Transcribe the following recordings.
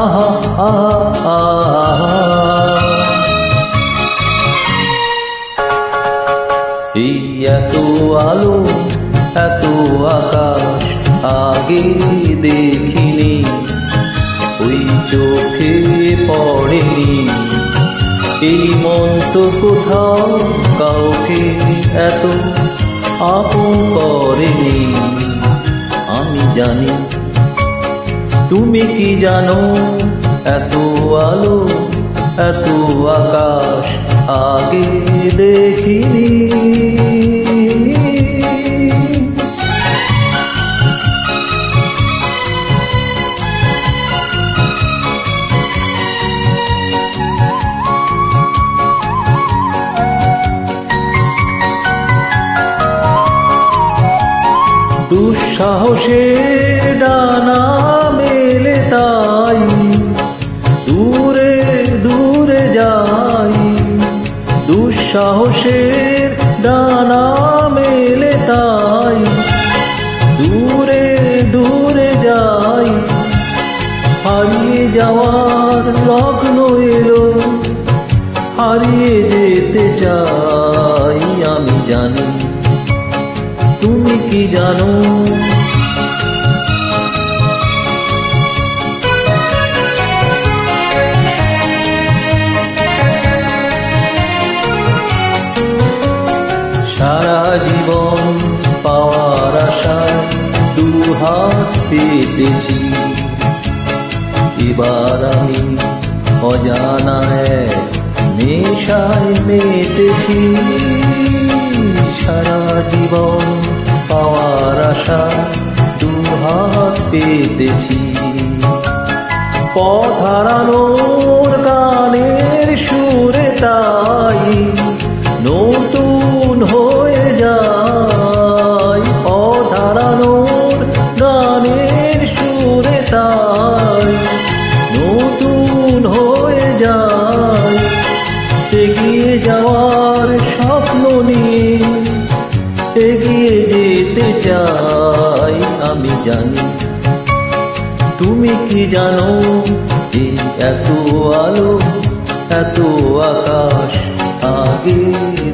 আহা আহা এই এত আলো এত আকাশ আগে দেখিনি, ওই চোখে পড়েনি। এই মন তো কোথাও কাউকে এত আপন করেনি। আমি জানি, তুমি কি জানো, এত আলো এত আকাশ আগে দেখিনি। দুঃসাহসের ডানা মেলে তাই দূরে দূরে যাই। দুঃসাহসের ডানা মেলে তাই দূরে দূরে যাই। হারিয়ে যাওয়ার লগ্ন এলো, হারিয়ে যেতে চাই। আমি জানি, তুমি কি জানো, সারা জীবন পাওয়ার আশায় দুহাত পেতেছি। এবার আমি অজানা এক নেশায় মেতেছি। সারা জীবন পাওয়ার আশা দুহাত পেতেছি। পথ হারানোর গানের সুরে তাই নতুন হয়ে যায়। পথ হারানোর গানের সুরে তাই নতুন হয়ে যায়। এগিয়ে যাওয়ার স্বপ্ন নিয়ে এগিয়ে যেতে চাই। আমি জানি, তুমি কি জানো, এই এত আলো এত আকাশ আগে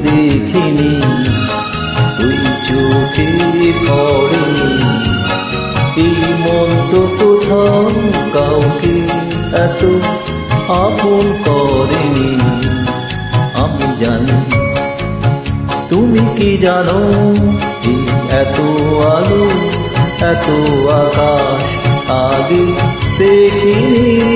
দেখিনি, ওই চোখে পড়েনি। এই মন তো কোথাও কাউকে এত আপন করেনি। আমি জানি, তুমি কি জানো, এই এত আলো এত আকাশ আগে দেখিনি।